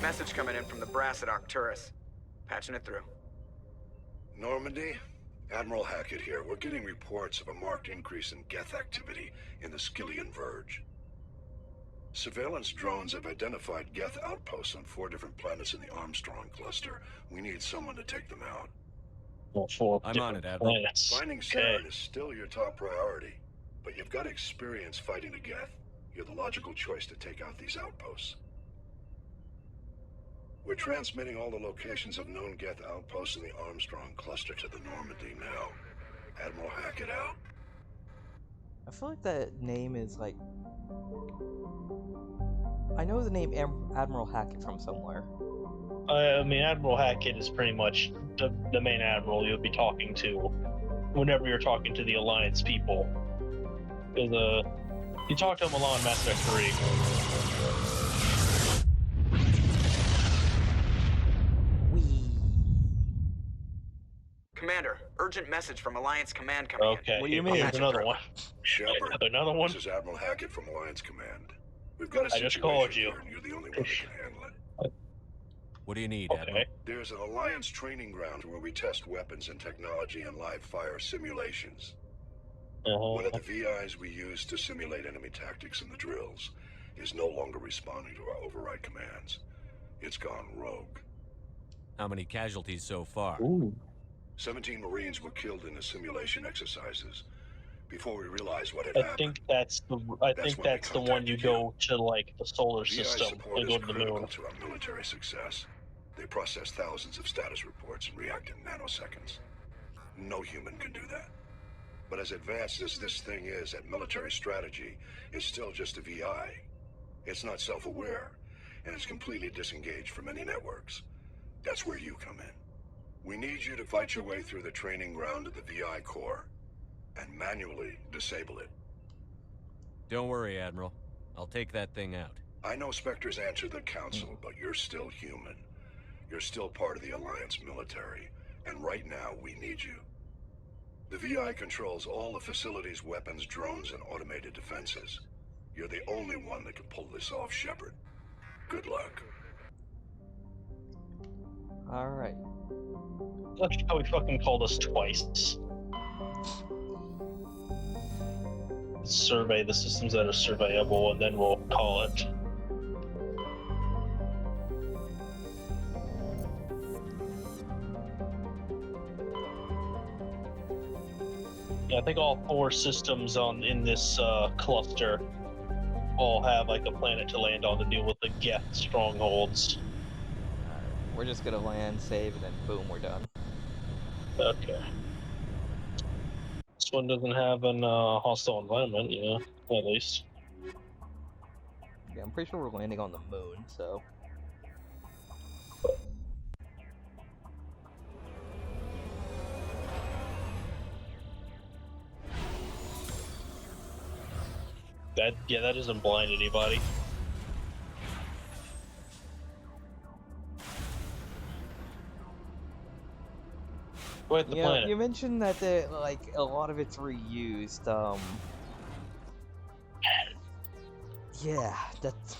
Message coming in from the brass at Arcturus. Patching it through. Normandy? Admiral Hackett here. We're getting reports of a marked increase in Geth activity in the Skillian Verge. Surveillance drones have identified Geth outposts on 4 different planets in the Armstrong cluster. We need someone to take them out. Well, 4 I'm on different it, Admiral. planets. Finding Okay. Saren is still your top priority, but you've got experience fighting the Geth. You're the logical choice to take out these outposts. We're transmitting all the locations of known Geth outposts in the Armstrong cluster to the Normandy now. Admiral Hackett out. I feel like that name is like... I know the name Admiral Hackett from somewhere. I mean, Admiral Hackett is pretty much the main admiral you'll be talking to whenever you're talking to the Alliance people. Because, you talk to him a lot in Mass Effect 3. Commander, urgent message from Alliance Command coming in. Okay, What do you here's mean? another one. Shepard, Another one? this is Admiral Hackett from Alliance Command. We've got a I just situation called you. here, and you're the only one that can handle it. What do you need, Admiral? Okay. There's an Alliance training ground where we test weapons and technology in live fire simulations. One of the VIs we use to simulate enemy tactics in the drills is no longer responding to our override commands. It's gone rogue. How many casualties so far? Ooh. 17 Marines were killed in the simulation exercises. Before we realized what had I happened, think that's the one you go to like the solar VI system support and is go to the critical moon. to our military success. They process thousands of status reports and react in nanoseconds. No human can do that. But as advanced as this thing is at military strategy, it's still just a VI. It's not self-aware, and it's completely disengaged from any networks. That's where you come in. We need you to fight your way through the training ground of the VI core, and manually disable it. Don't worry, Admiral. I'll take that thing out. I know Spectres answer the Council, but you're still human. You're still part of the Alliance military, and right now we need you. The VI controls all the facility's weapons, drones, and automated defenses. You're the only one that can pull this off, Shepard. Good luck. Alright. That's how he fucking called us twice. Survey the systems that are surveyable, and then we'll call it. Yeah, I think all 4 systems in this cluster all have like a planet to land on to deal with the Geth strongholds. We're just gonna land, save, and then boom, we're done. Okay. This one doesn't have an hostile environment, yeah, at least. Yeah, I'm pretty sure we're landing on the moon, so... That doesn't blind anybody. Go at the planet. You mentioned that like a lot of it's reused. Yeah, that's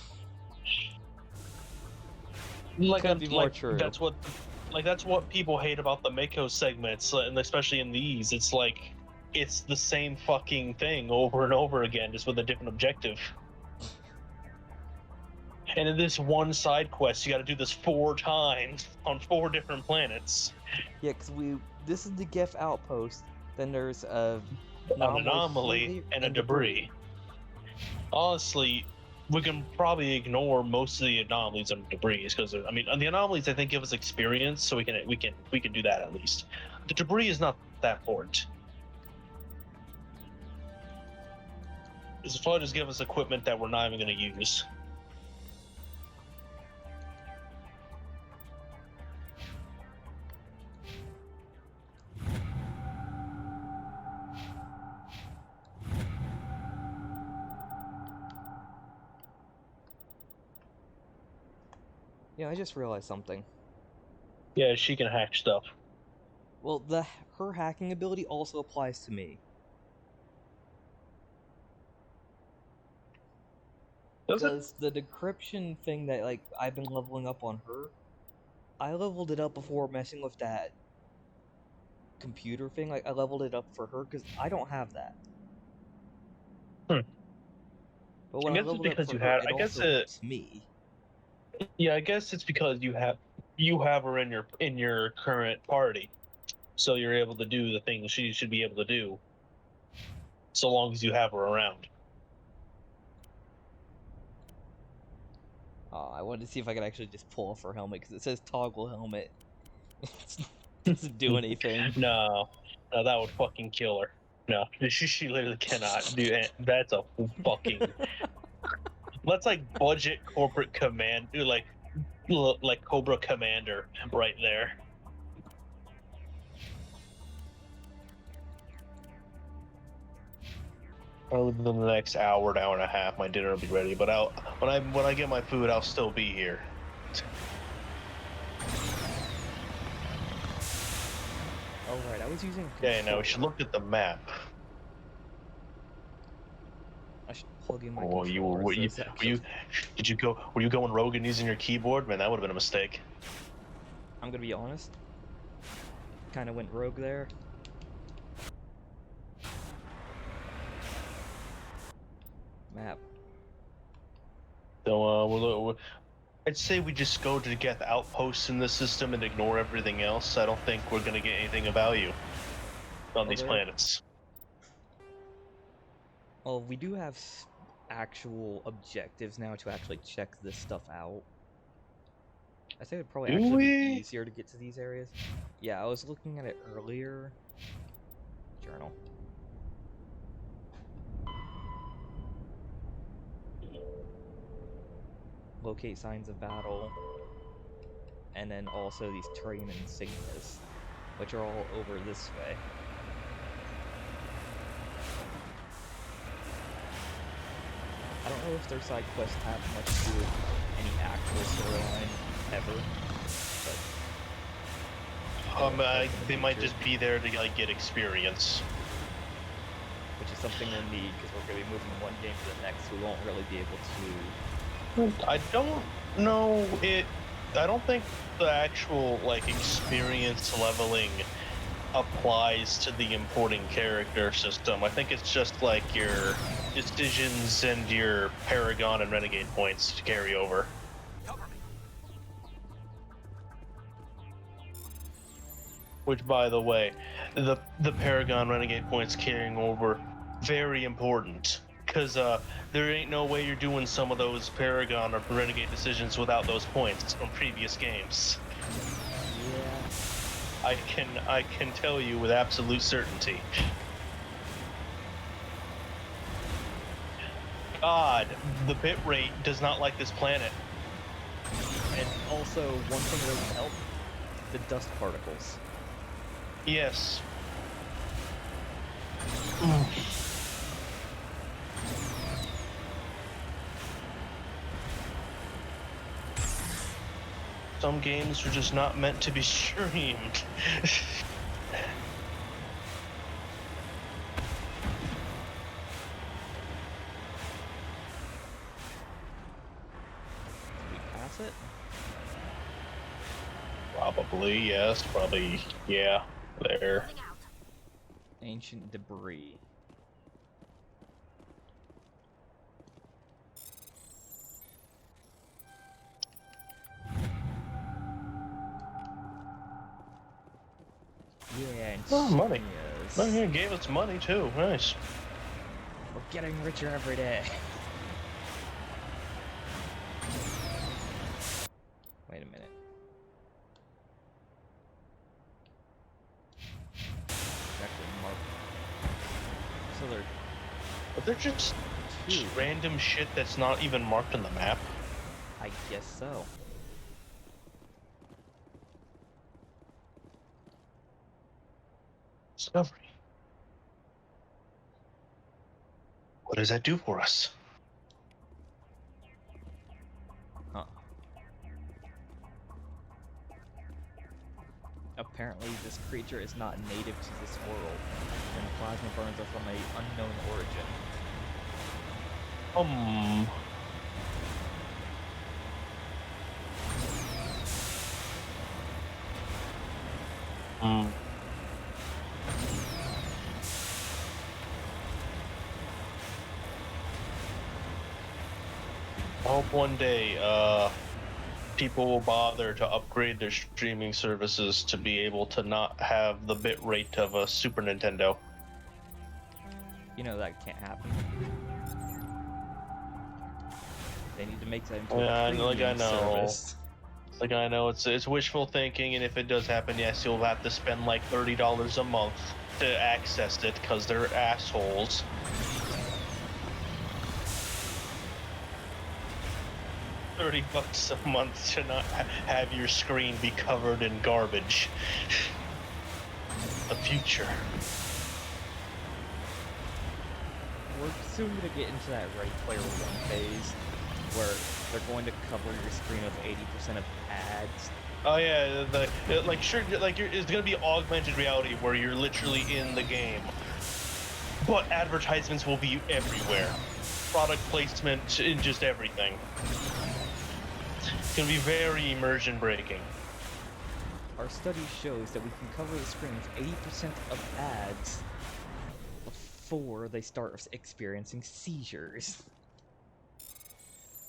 could be more true. That's what people hate about the Mako segments, and especially in these. It's like it's the same fucking thing over and over again, just with a different objective. And in this one side quest, you got to do this 4 times on 4 different planets. Yeah, because this is the Geth outpost. Then there's an anomaly and a debris. Honestly, we can probably ignore most of the anomalies and debris because I mean, the anomalies I think give us experience, so we can do that at least. The debris is not that important. It's probably just give us equipment that we're not even going to use. Yeah, I just realized something. Yeah, she can hack stuff. Well, her hacking ability also applies to me. Does it? Because the decryption thing that like I've been leveling up on her, I leveled it up before messing with that computer thing. Like I leveled it up for her because I don't have that. Hmm. But I when I guess it's leveled up because for you her, had. it I guess also it. helps me. Yeah, I guess it's because you have her in your current party, so you're able to do the things she should be able to do, so long as you have her around. I wanted to see if I could actually just pull off her helmet because it says toggle helmet. It doesn't do anything. No, no, that would fucking kill her. No, she literally cannot do it. That's a fucking. That's like budget corporate command, like Cobra Commander right there. Probably within the next hour, an hour and a half, my dinner will be ready. But when I get my food, I'll still be here. Oh right, I was using. Okay, now we should look at the map. I should plug in my Oh, controller. were you going rogue and using your keyboard? Man, that would have been a mistake. I'm gonna be honest. Kind of went rogue there. Map. So I'd say we just go to Geth outposts in this system and ignore everything else. I don't think we're gonna get anything of value on these planets. Well, we do have actual objectives now to actually check this stuff out. I think it would probably actually be easier to get to these areas. Yeah, I was looking at it earlier. Journal. Locate signs of battle. And then also these terrain insignias, which are all over this way. I don't know if their side quests have much to do with any actual storyline ever, but They might just be there to like get experience. which is something we'll need because we're going to be moving from one game to the next. We won't really be able to. I don't know it. I don't think the actual like experience leveling applies to the importing character system. I think it's just like your decisions and your Paragon and Renegade points to carry over. Which, by the way, the Paragon Renegade points carrying over, very important. Because there ain't no way you're doing some of those Paragon or Renegade decisions without those points from previous games. Yeah. I can tell you with absolute certainty. God, the bitrate does not like this planet. And also, one thing that doesn't help, the dust particles. Yes. Some games are just not meant to be streamed. It? Probably, yes. Probably, yeah. There. Ancient debris. Yeah, and money. Oh, yeah, gave us money too. Nice. We're getting richer every day. Wait a minute. Actually, mark. So they're. But they're just random shit that's not even marked on the map. I guess so. Discovery. What does that do for us? Huh. Apparently, this creature is not native to this world, and the plasma burns are from an unknown origin. Hmm. I hope one day, people will bother to upgrade their streaming services to be able to not have the bit rate of a Super Nintendo. You know that can't happen. They need to make that into Yeah, a like I premium know. service. Like I know it's wishful thinking, and if it does happen, yes, you'll have to spend like $30 a month to access it because they're assholes. $30 a month to not have your screen be covered in garbage. The future. We're soon gonna get into that Ready Player One phase, where they're going to cover your screen with 80% of ads. Oh yeah, like sure, like it's gonna be augmented reality where you're literally in the game, but advertisements will be everywhere. Product placement in just everything. It's gonna be very immersion breaking. Our study shows that we can cover the screen with 80% of ads before they start experiencing seizures.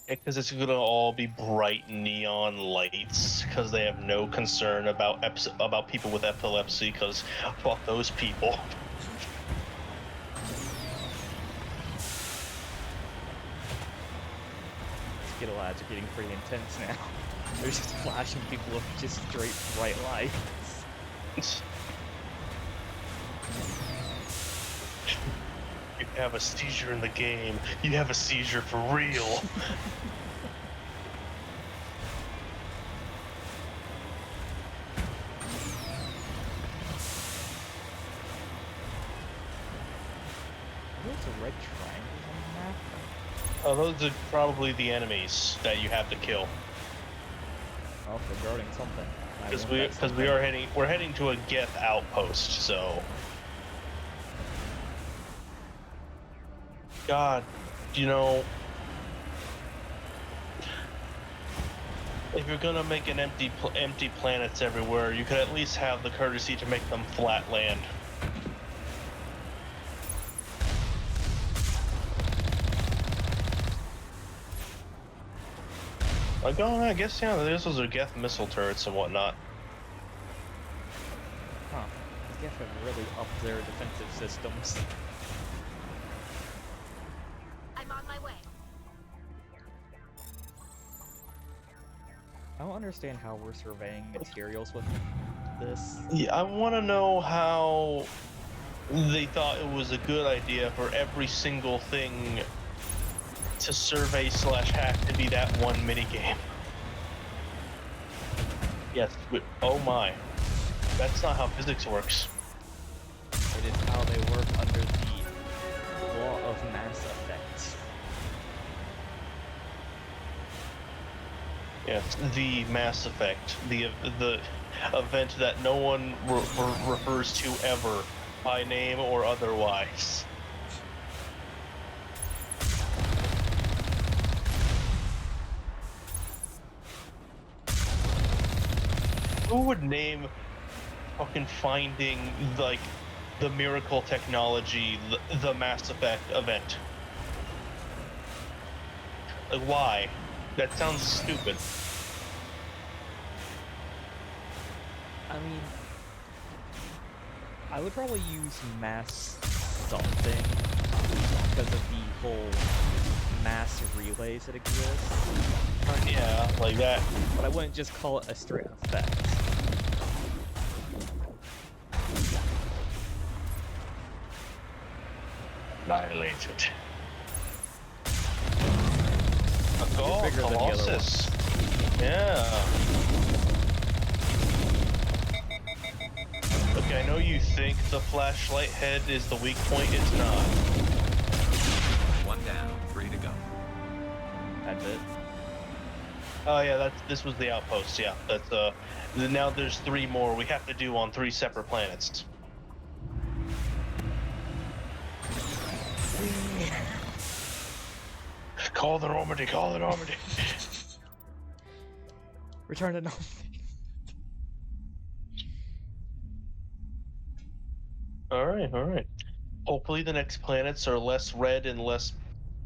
Because it's gonna all be bright neon lights. Because they have no concern about people with epilepsy. Because fuck those people. Skittle ads are getting pretty intense now. They're just flashing people with just straight bright lights. You have a seizure in the game. You have a seizure for real. Those are red triangles on the map? Oh, those are probably the enemies that you have to kill. Oh, they're guarding something. Because we're heading to a Geth outpost, so. God, you know, if you're gonna make an empty planets everywhere, you could at least have the courtesy to make them flat land. Like, oh, I guess yeah, this was a Geth missile turrets and whatnot. Huh. The Geth have really upped their defensive systems. I'm on my way. I don't understand how we're surveying materials with this. Yeah, I want to know how they thought it was a good idea for every single thing to survey / hack to be that one minigame. Yes, but oh my. That's not how physics works. It is how they work under the law of mass effect. Yes, the Mass Effect, the event that no one refers to ever, by name or otherwise. Who would name fucking finding like the miracle technology the Mass Effect event? Like why? That sounds stupid. I mean, I would probably use mass something because of the whole mass relays that exist. Yeah, like that. But I wouldn't just call it a straight effect. Annihilated. You're bigger than the other Colossus. Yeah. Okay, I know you think the flashlight head is the weak point. It's not. One down, 3 to go. That's it. Oh yeah, this was the outpost. Yeah, that's now there's 3 more we have to do on 3 separate planets. Call the Normandy. Call the Normandy. Return to normal. All right, all right. Hopefully the next planets are less red and less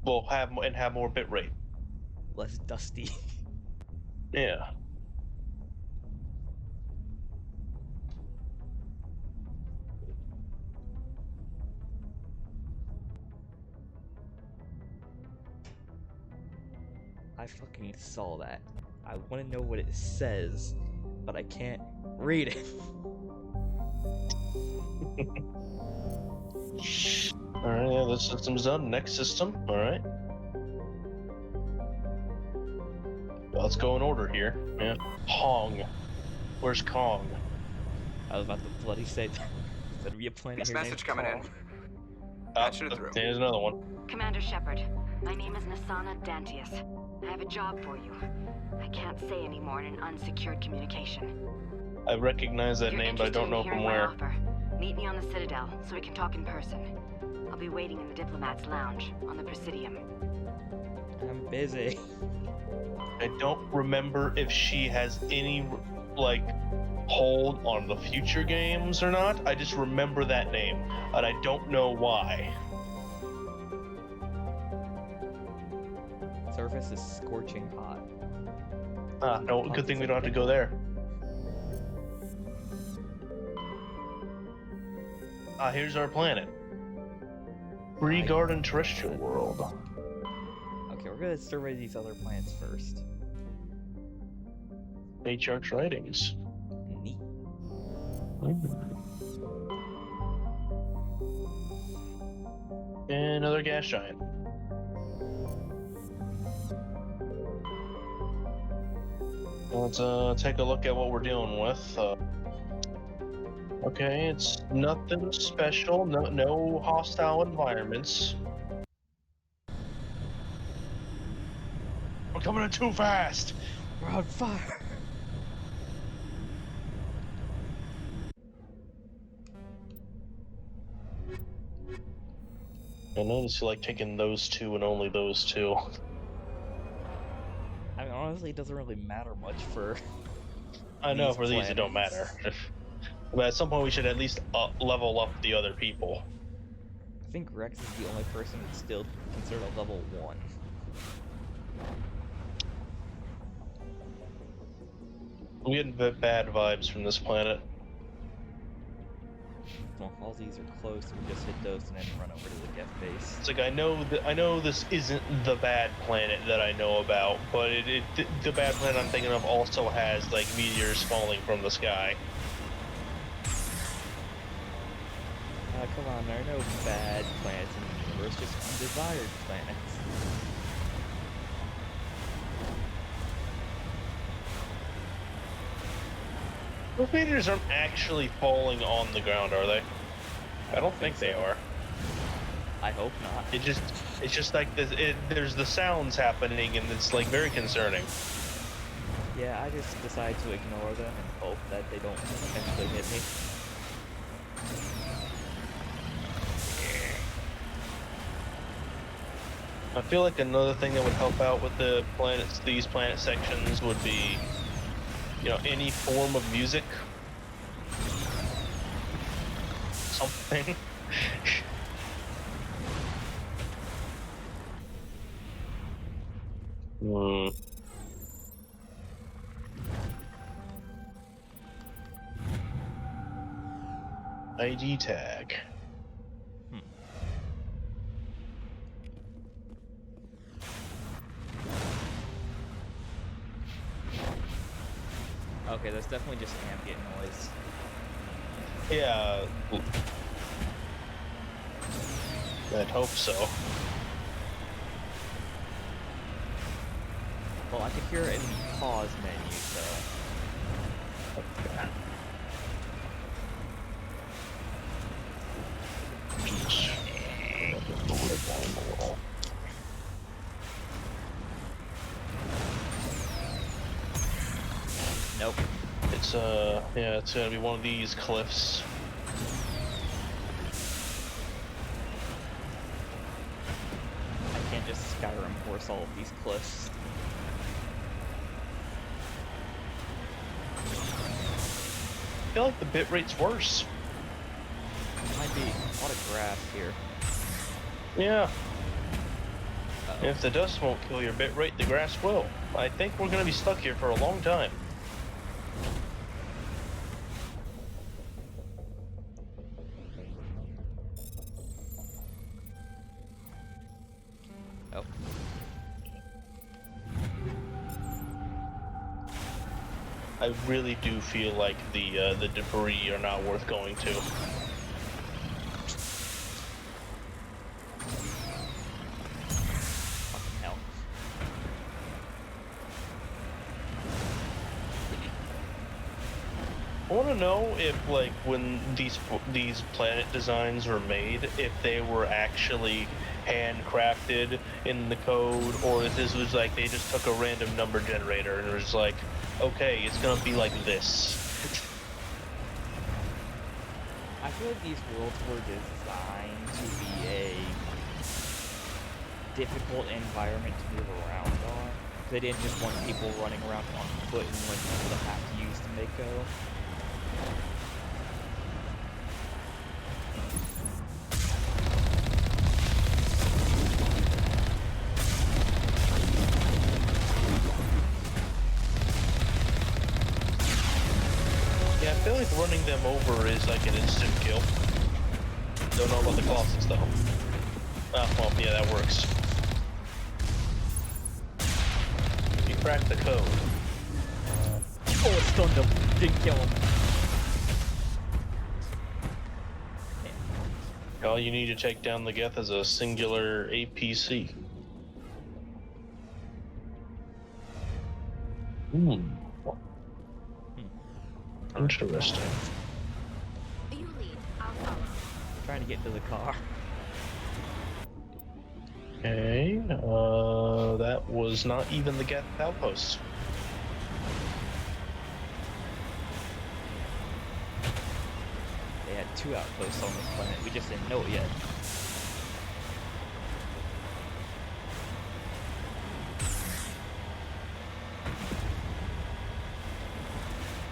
will have more bit rate. Less dusty. Yeah. I fucking saw that. I want to know what it says, but I can't read it. All right, yeah, this system's done. Next system. All right. Let's go in order here. Yeah. Hong. Where's Kong? I was about to bloody say that. There'd be a planet This here named message coming in. Kong. Patching it through. There's another one. Commander Shepard, my name is Nasana Dantius. I have a job for you. I can't say anymore in an unsecured communication. I recognize that If you're name, but I don't know interested in from hearing my where. offer, meet me on the Citadel so we can talk in person. I'll be waiting in the Diplomat's Lounge on the Presidium. I'm busy. I don't remember if she has any, like, hold on the future games or not. I just remember that name, and I don't know why. Surface is scorching hot. Ah, no, good thing we don't have to go there. Ah, here's our planet. Free Garden Terrestrial World. Okay, we're gonna survey these other planets first. Matriarch's writings. Neat. And another gas giant. Let's take a look at what we're dealing with. Okay, it's nothing special. No hostile environments. We're coming in too fast. We're on fire! I notice you like taking those two and only those two. I mean, honestly, it doesn't really matter much for. I know these for these it don't matter. planets. But at some point we should at least level up the other people. I think Rex is the only person who's still considered a level 1. I'm getting bad vibes from this planet. Well, all these are close, so we just hit those and then run over to the Geth base. It's like I know this isn't the bad planet that I know about, but the bad planet I'm thinking of also has like meteors falling from the sky. Come on, there are no bad planets in the universe, just undesired planets. Those meteors aren't actually falling on the ground, are they? I don't think they are. I hope not. It's just like there's the sounds happening, and it's like very concerning. Yeah, I just decide to ignore them and hope that they don't eventually hit me. I feel like another thing that would help out with the planets, these planet sections, would be, you know, any form of music. Something. ID tag. Okay, that's definitely just ambient noise. Yeah. I'd hope so. Well, I could hear it in the pause menu, so. Okay. Nope. It's yeah, it's gonna be one of these cliffs. I can't just Skyrim force all of these cliffs. I feel like the bit rate's worse. Might be a lot of grass here. Yeah. Uh-oh. If the dust won't kill your bit rate, the grass will. I think we're gonna be stuck here for a long time. Oh. I really do feel like the debris are not worth going to. Fucking hell. I want to know if, like, when these planet designs were made, if they were actually handcrafted in the code, or if this was like they just took a random number generator and it was like, okay, it's gonna be like this. I feel like these worlds were designed to be a difficult environment to move around on. They didn't just want people running around on foot and like people to have to use the Mako. Yeah, I feel like running them over is like an instant kill. Don't know about the Colossus though. Ah, well, yeah, that works. You cracked the code. Oh, it stunned him. Didn't kill him. All you need to take down the Geth is a singular APC. Interesting. You lead. I'll follow. Trying to get to the car. Okay, that was not even the Geth outpost. They had 2 outposts on this planet. We just didn't know it yet.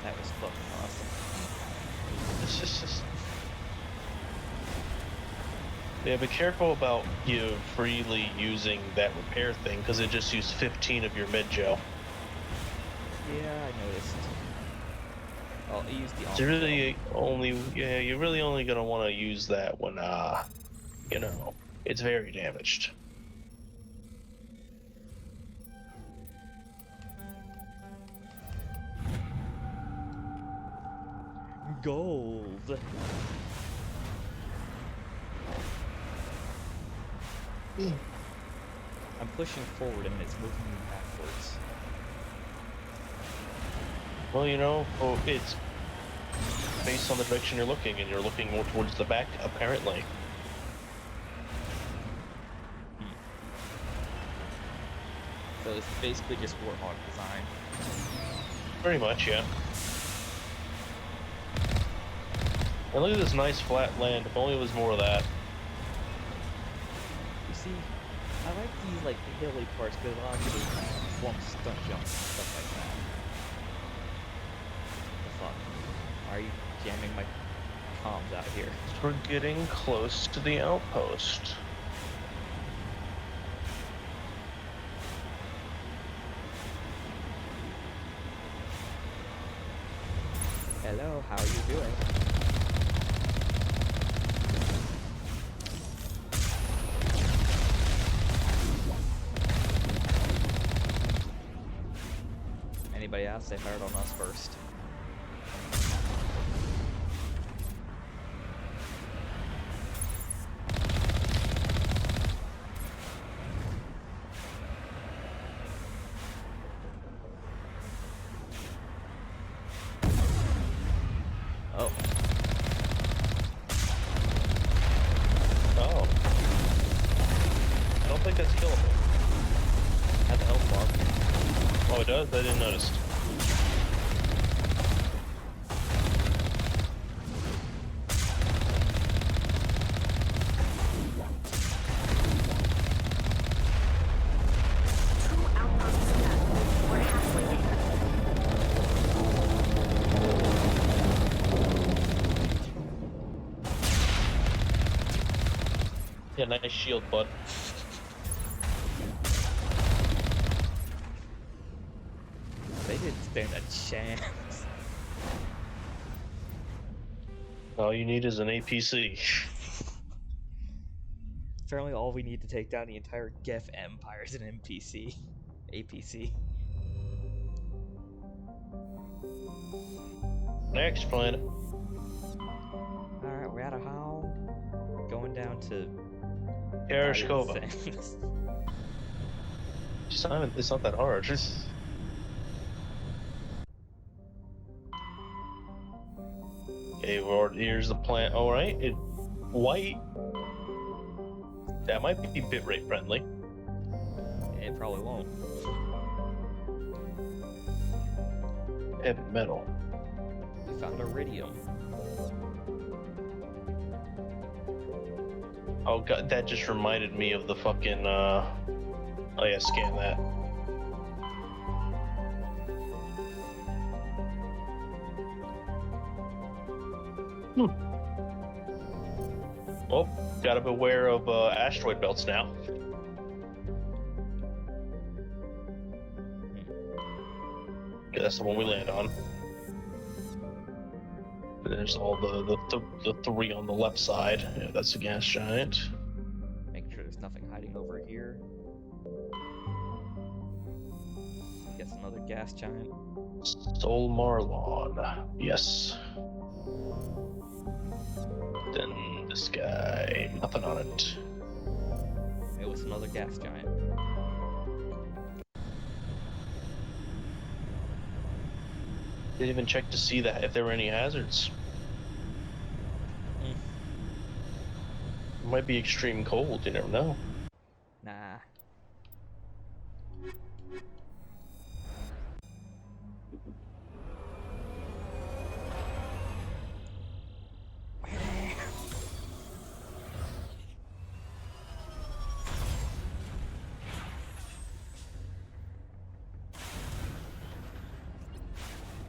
That was fucking awesome. Yeah, be careful about you freely using that repair thing, because it just used 15 of your mid gel. Yeah, I noticed. Oh, I used the So you're really only gonna want to use that when, you know, it's very damaged. Gold. I'm pushing forward and it's moving me backwards. Well, you know, it's based on the direction you're looking, and you're looking more towards the back, apparently. So it's basically just Warthog design. Pretty much, yeah. And look at this nice flat land. If only it was more of that. You see, I like these like hilly parts because it allows you to perform stunt jumps and stuff like that. The fuck? Why are you jamming my comms out here? We're getting close to the outpost. Hello, how are you doing? Anybody else? They fired on us first. Oh. Oh. I don't think that's killable. Have the health bar. Oh, it does? I didn't notice. Two outposts left. We're halfway there. Yeah, nice shield, bud. They didn't stand a chance. All you need is an APC. Apparently all we need to take down the entire Geth Empire is an NPC. APC. Next planet. Alright, we're at a home. Going down to Karashkova. It's not that hard. Okay, well, here's the plant. All right, white. That might be bitrate friendly. It probably won't. Heavy metal. We found iridium. Oh god, that just reminded me of the fucking. Oh yeah, scan that. Oh, gotta beware of asteroid belts now. Yeah, that's the one we land on. There's all the three on the left side. Yeah, that's a gas giant. Make sure there's nothing hiding over here. Guess another gas giant. Sol Marlon. Yes. Then this guy, nothing on it. It was another gas giant. Didn't even check to see that if there were any hazards. It might be extreme cold, you never know. Nah.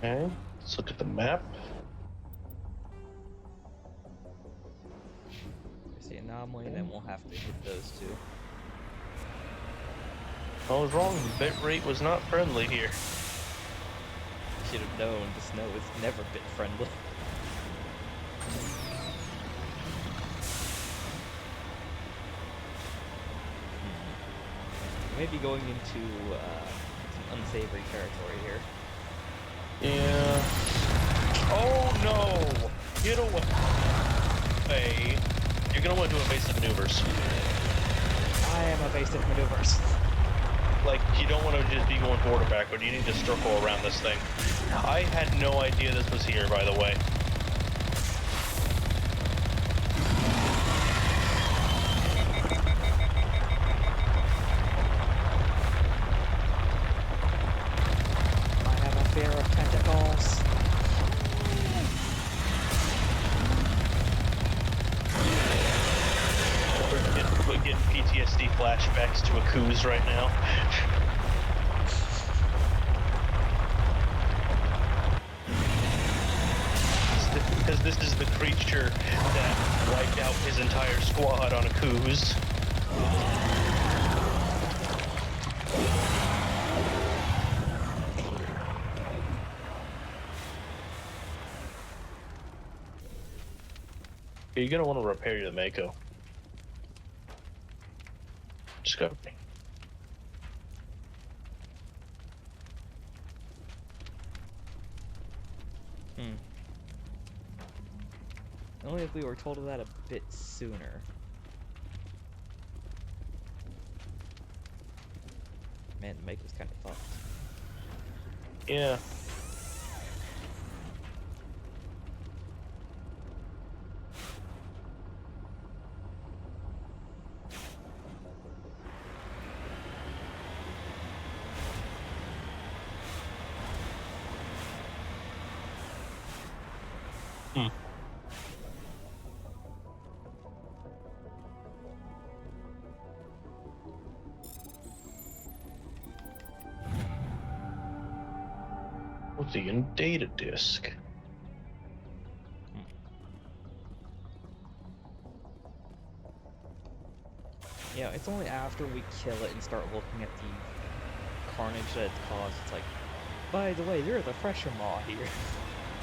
Okay, let's look at the map. There's the anomaly, then we'll have to hit those two. I was wrong, the bitrate was not friendly here. Should have known the snow is never bit friendly. We may be going into some unsavory territory here. Yeah. Oh no! Get away! Hey, you're gonna want to do evasive maneuvers. I am evasive maneuvers. Like, you don't want to just be going forward or backward. You need to circle around this thing. I had no idea this was here, by the way. I have a fear of tentacles. We're getting PTSD flashbacks to a Coos right now. Because this is the creature that wiped out his entire squad on a Coos. You're gonna want to repair your Mako. Discovery. Only if we were told of that a bit sooner. Man, the Mako's kind of fucked. Yeah. What's the data disk? Yeah, it's only after we kill it and start looking at the carnage that it's caused. It's like, by the way, there's a Thresher Maw here.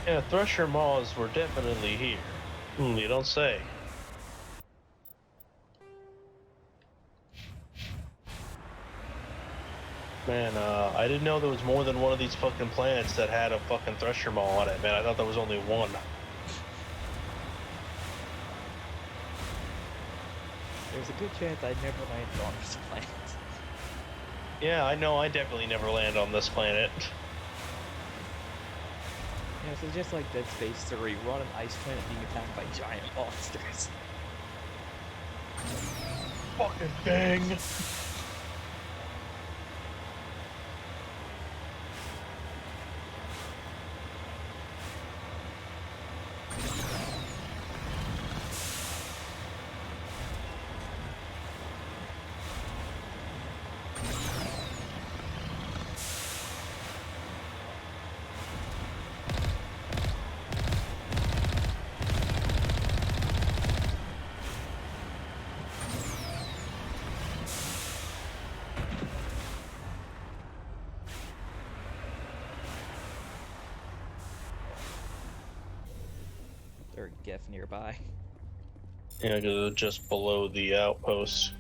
Yeah, Thresher Maws were definitely here. You don't say. Man, I didn't know there was more than one of these fucking planets that had a fucking Thresher Maw on it, man. I thought there was only one. There's a good chance I'd never landed on this planet. Yeah, I know I definitely never land on this planet. Yeah, so just like Dead Space 3, we're on an ice planet being attacked by giant monsters. Fucking thing! Or Geth nearby. Yeah, just below the outpost.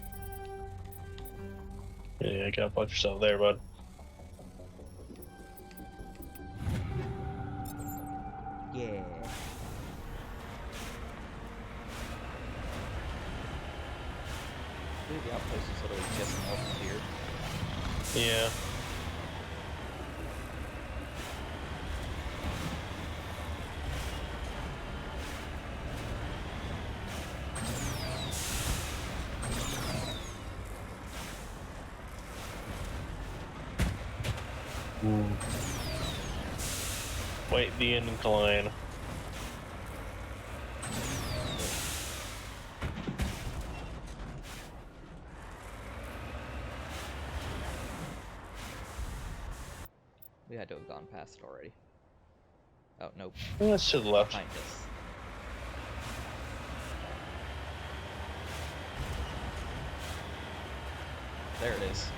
Yeah, you gotta put yourself there, bud. Yeah. I believe the outpost is literally just north of here. Yeah. Wait, the incline. We had to have gone past it already. Oh, nope. That's to the left. Behind us. There it is.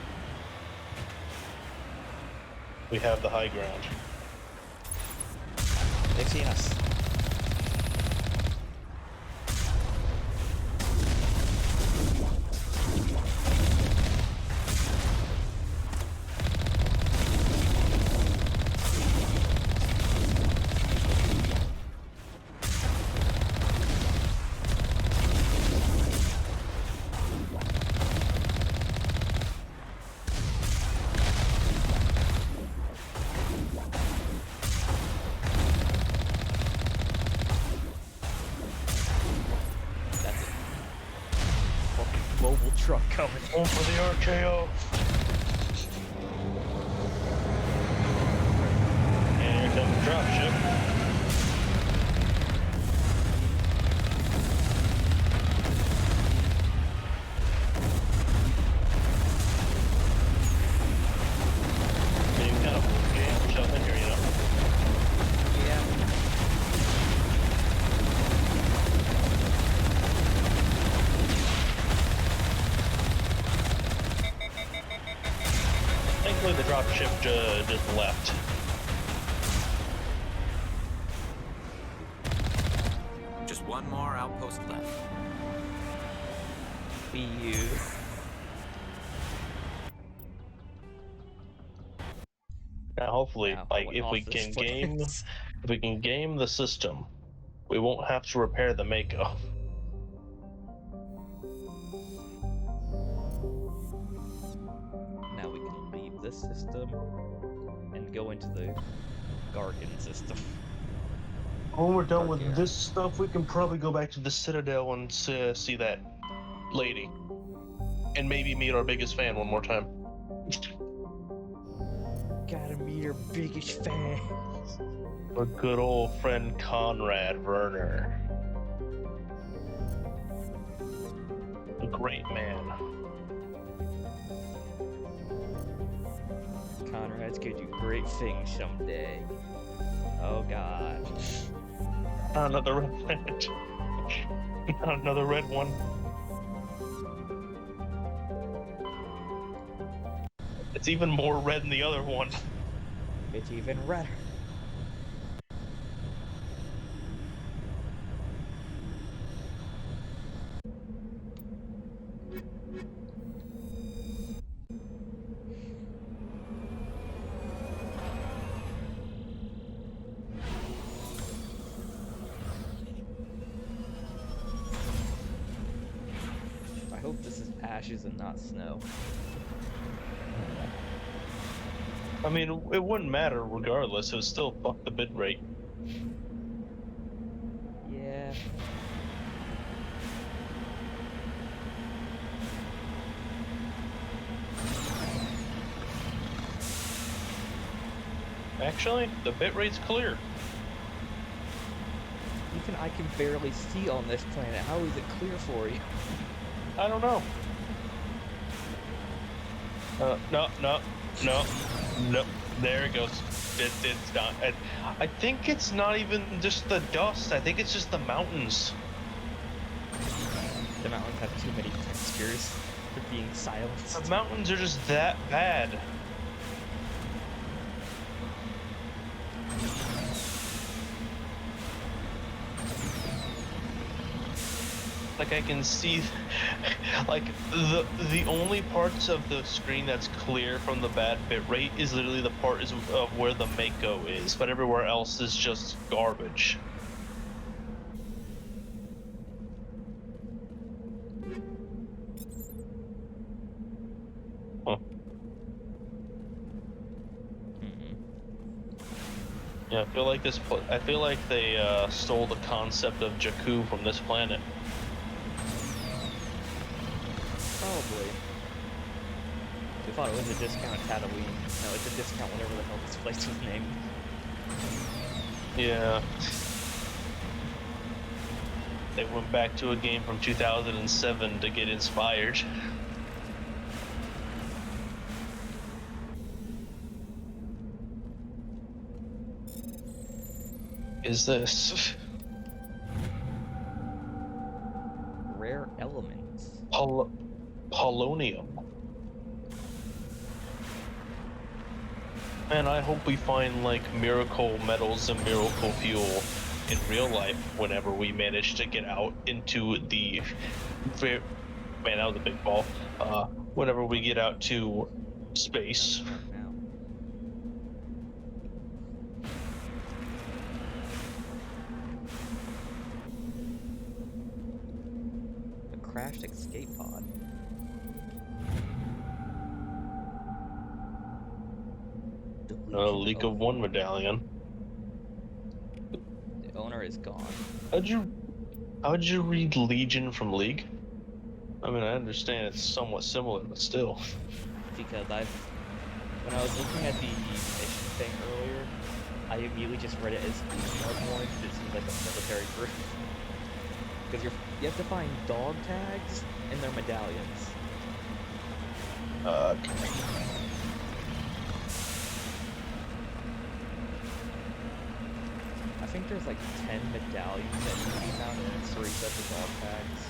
We have the high ground. They've seen us. Mobile truck coming. Going for the RKO. And here comes the dropship. You can kind of jam yourself in here, you know? Yeah. Thankfully, the dropship just left. Just one more outpost left. You. Now, hopefully, Now, like going if off we this can place. game the system, we won't have to repair the Mako. Now we can leave this system and go into the Gargan system. When we're done Dark with air. this stuff, we can probably go back to the Citadel and see that lady, and maybe meet our biggest fan one more time. Gotta meet your biggest fan. Our good old friend Conrad Werner. A great man. Conrad's gonna do great things someday. Oh god. Not another red planet. Not another red one. It's even more red than the other one. It's even redder. I hope this is ashes and not snow. I mean, it wouldn't matter regardless. It would still fuck the bitrate. Yeah. Actually, the bitrate's clear. Even I can barely see on this planet. How is it clear for you? I don't know. No. There it goes. It's not. I think it's not even just the dust. I think it's just the mountains. The mountains have too many textures for being silenced. The mountains are just that bad. Like I can see, like the only parts of the screen that's clear from the bad bitrate is literally the part of where the Mako is, but everywhere else is just garbage. Huh. Yeah, I feel like I feel like they stole the concept of Jakku from this planet. Probably. We thought it was a discount at Tatooine. No, it's a discount whatever the hell this place was named. Yeah. They went back to a game from 2007 to get inspired. Is this Rare elements. polonium? Man, I hope we find like miracle metals and miracle fuel in real life whenever we manage to get out into the man, that was a big ball. Whenever we get out to space. Now. A crashed escape pod. League of One medallion. The owner is gone. How'd you read Legion from League? I mean, I understand it's somewhat similar, but still. Because when I was looking at the mission thing earlier, I immediately just read it as Legion because it seems like a military group. Because you have to find dog tags and their medallions. I think there's like 10 medallions that need to be found and then 3 sets of dog tags.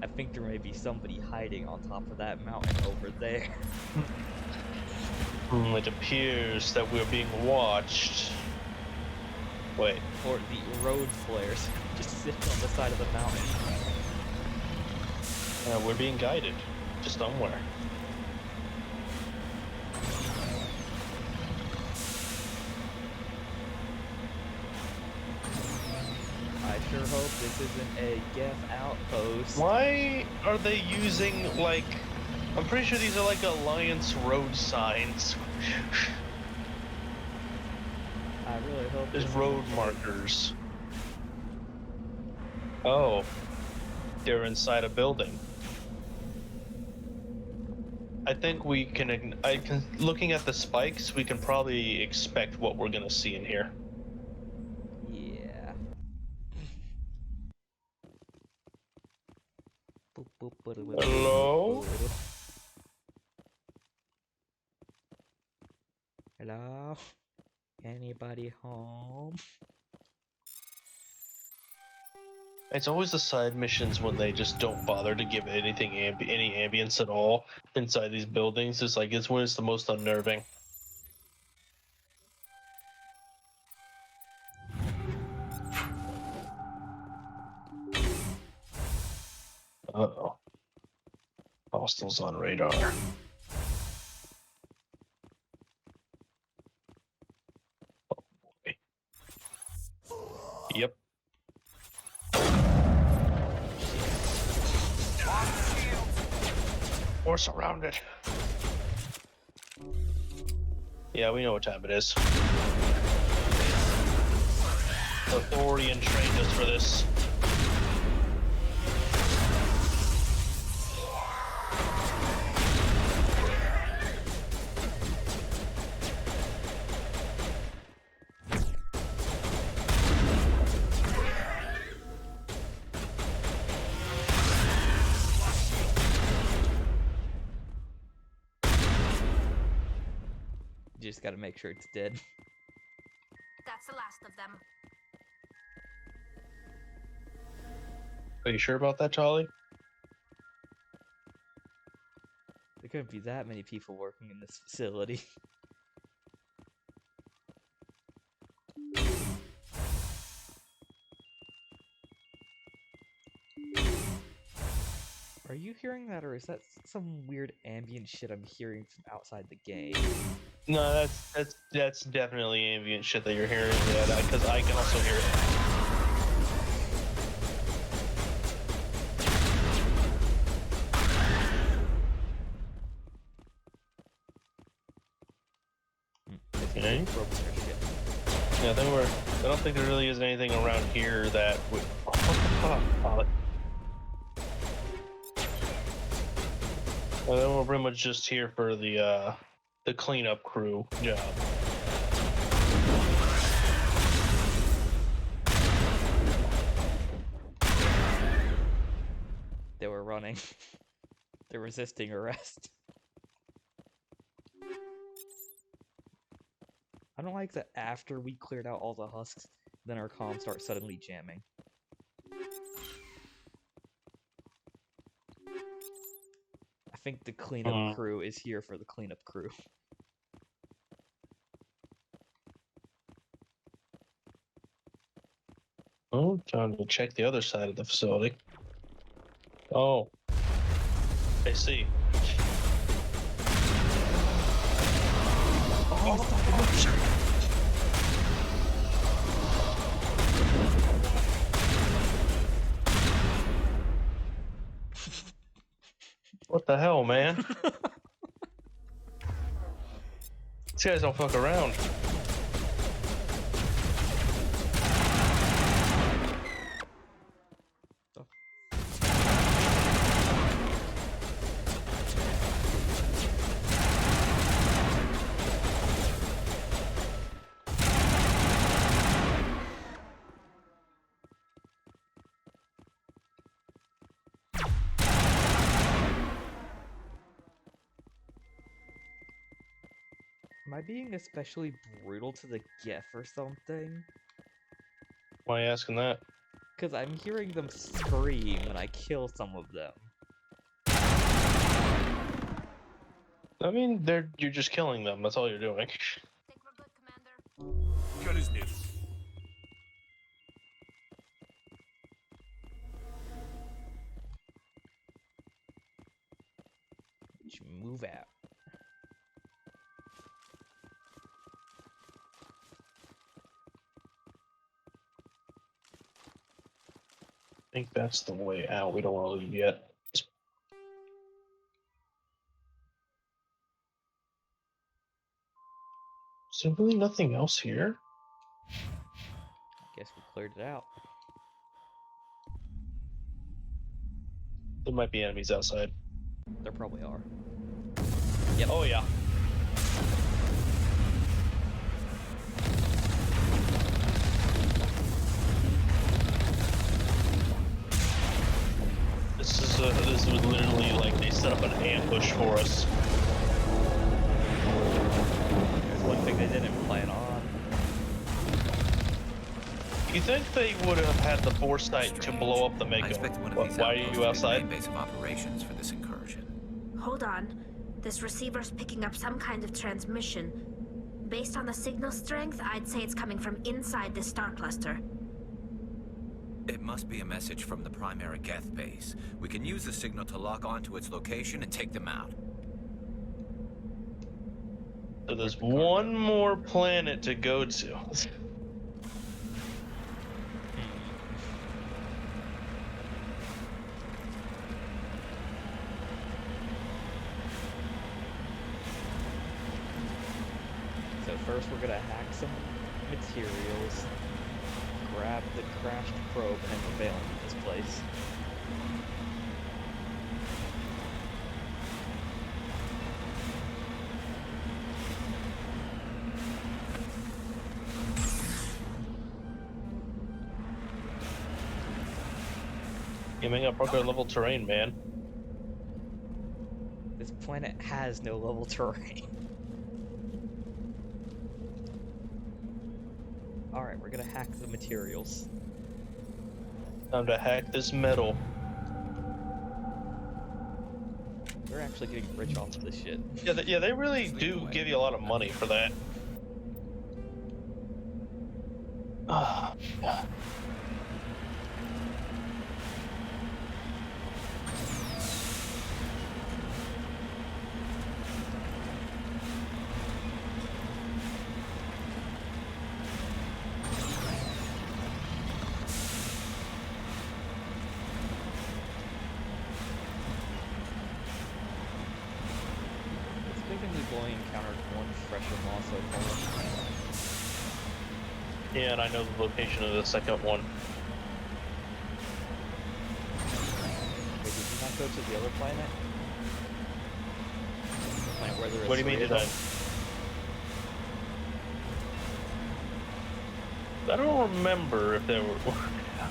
I think there may be somebody hiding on top of that mountain over there. It appears that we're being watched. Wait. Or the road flares just sitting on the side of the mountain. We're being guided to somewhere. I sure hope this isn't a Geth outpost. Why are they using, like... I'm pretty sure these are like Alliance road signs. I really hope There's this road isn't markers. Oh. They're inside a building. I think we can... looking at the spikes, we can probably expect what we're gonna see in here. Yeah. Hello? Hello? Anybody home? It's always the side missions when they just don't bother to give anything any ambience at all inside these buildings. It's like it's when it's the most unnerving. Uh-oh. Hostiles on radar. Oh, boy. Yep. We're surrounded. Yeah, we know what time it is. The Thorian trained us for this. You just gotta make sure it's dead. That's the last of them. Are you sure about that, Charlie? There couldn't be that many people working in this facility. Are you hearing that, or is that some weird ambient shit I'm hearing from outside the game? No, that's definitely ambient shit that you're hearing. Yeah, because I can also hear it. Okay. Yeah, I don't think there really is anything around here that would. What the fuck? Well, then we're pretty much just here for the cleanup crew job. They were running. They're resisting arrest. I don't like that after we cleared out all the husks, then our comms start suddenly jamming. I think the cleanup crew is here for the cleanup crew. Oh, time to check the other side of the facility. Oh, I see. What the hell, man? These guys don't fuck around. Am I being especially brutal to the Geth or something? Why are you asking that? Because I'm hearing them scream when I kill some of them. I mean, you're just killing them. That's all you're doing. Think we're good, Commander? Gun is near. You should move out. I think that's the way out. We don't want to leave yet. Is there really nothing else here? Guess we cleared it out. There might be enemies outside. There probably are. Yep. Oh yeah. This was literally like they set up an ambush for us. There's one thing they didn't plan on. You think they would have had the foresight to blow up the I Mako? expect one of these Why are outposts you to be the outside? main base of operations for this incursion. Hold on. This receiver's picking up some kind of transmission. Based on the signal strength, I'd say it's coming from inside the star cluster. It must be a message from the primary Geth base. We can use the signal to lock onto its location and take them out. So there's one more planet to go to. So first we're gonna hack some materials, grab the crashed probe, and prevail in this place. Giving up broken level terrain, man. This planet has no level terrain. Alright, we're gonna hack the materials. Time to hack this metal. We're actually getting rich off of this shit. Yeah, they really do give you a lot of money for that. Ah, God. We've only encountered one fresher moss so far. Yeah, and I know the location of the second one. Wait, did you not go to the other planet? The planet where there is What do you mean, three did of I? them? I don't remember if there were.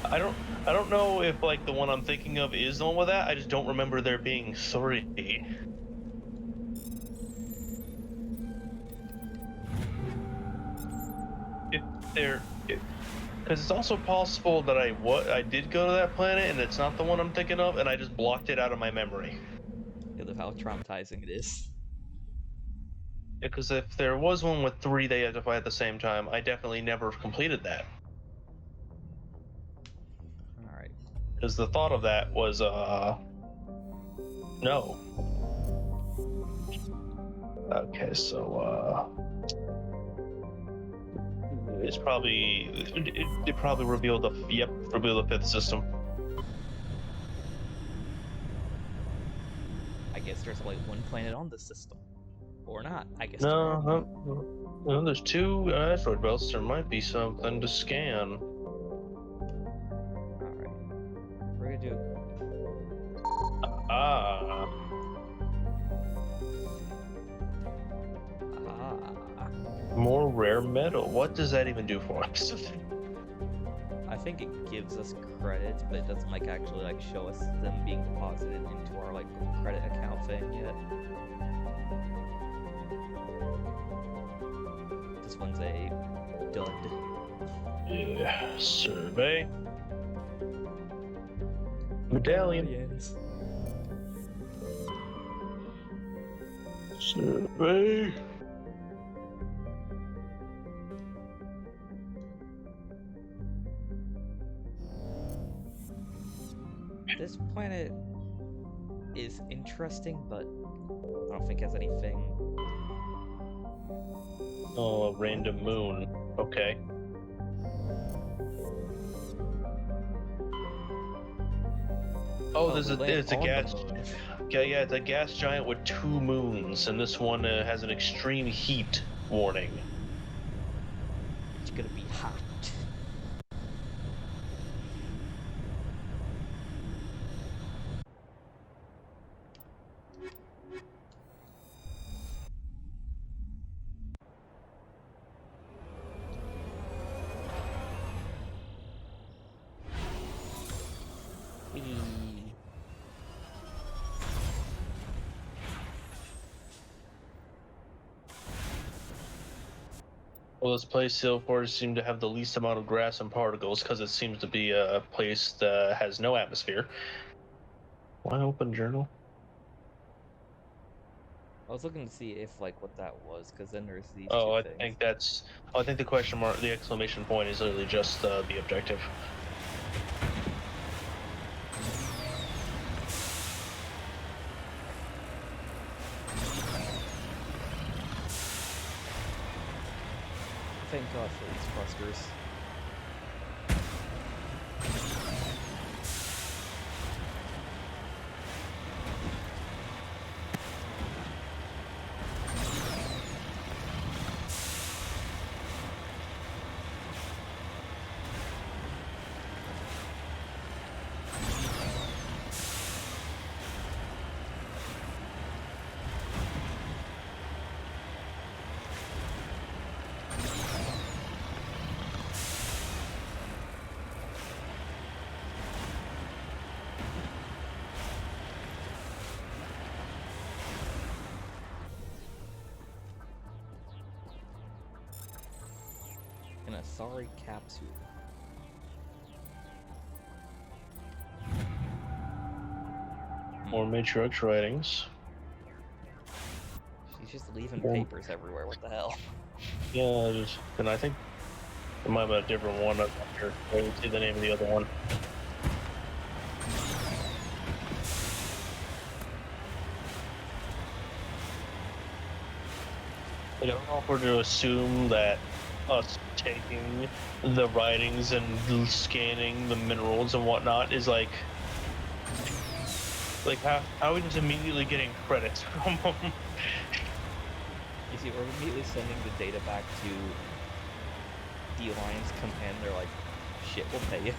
I don't know if like the one I'm thinking of is the one with that. I just don't remember there being 3. Because it's also possible that I did go to that planet and it's not the one I'm thinking of, and I just blocked it out of my memory. Because of how traumatizing it is. Because if there was one with 3 they had to fight at the same time, I definitely never completed that. Alright. Because the thought of that was, no. Okay, so, it's probably, it probably revealed revealed the 5th system. I guess there's only one planet on this system. Or not. I guess No, there's 2 asteroid belts. There might be something to scan. Alright. We're gonna do Ah. More rare metal. What does that even do for us? I think it gives us credits, but it doesn't like actually like show us them being deposited into our like credit account thing yet. This one's a dud. Yeah. Survey. Medallion. Medallions. Survey. This planet is interesting, but I don't think it has anything. Oh, a random moon. Okay. Oh, it's a gas. Okay, yeah, it's a gas giant with 2 moons, and this one has an extreme heat warning. It's gonna be hot. Well, this place so far seems to have the least amount of grass and particles because it seems to be a place that has no atmosphere. Why open journal? I was looking to see if like what that was, because then there's these Oh, two I things. think that's. I think the question mark, the exclamation point, is literally just the objective. Thank God for these clusters. An Asari capsule. More matriarch writings. She's just leaving Yeah. papers everywhere. What the hell? Yeah, and I think it might be a different one up here. I didn't see the name of the other one. I don't know if we're to assume that us taking the writings and scanning the minerals and whatnot is like how are we just immediately getting credits from them? You see, we're immediately sending the data back to the Alliance Command. They're like, shit, we'll pay you.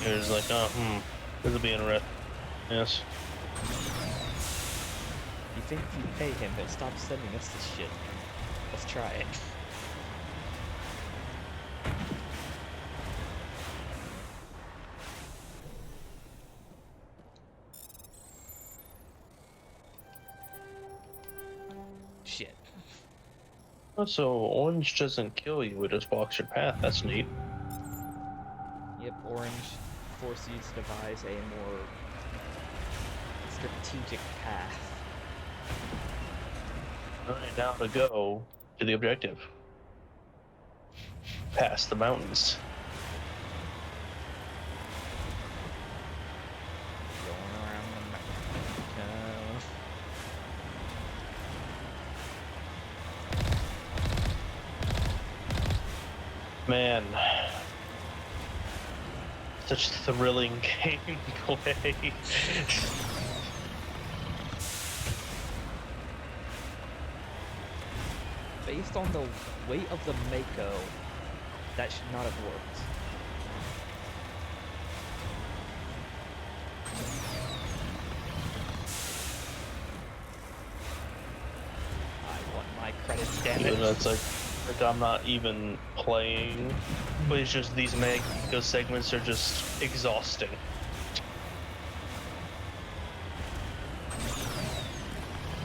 It's like, this will be interesting. Yes. You think if you pay him, he'll stop sending us this shit? Let's try it. Shit. Oh, so orange doesn't kill you, it just blocks your path. That's neat. Yep, orange forces you to devise a more strategic path. Alright, now to go to the objective. Past the mountains. Going around the mountain. Man. Such thrilling gameplay. Based on the weight of the Mako, that should not have worked. I want my credits, damn it. It's like I'm not even playing, but it's just these Mako segments are just exhausting.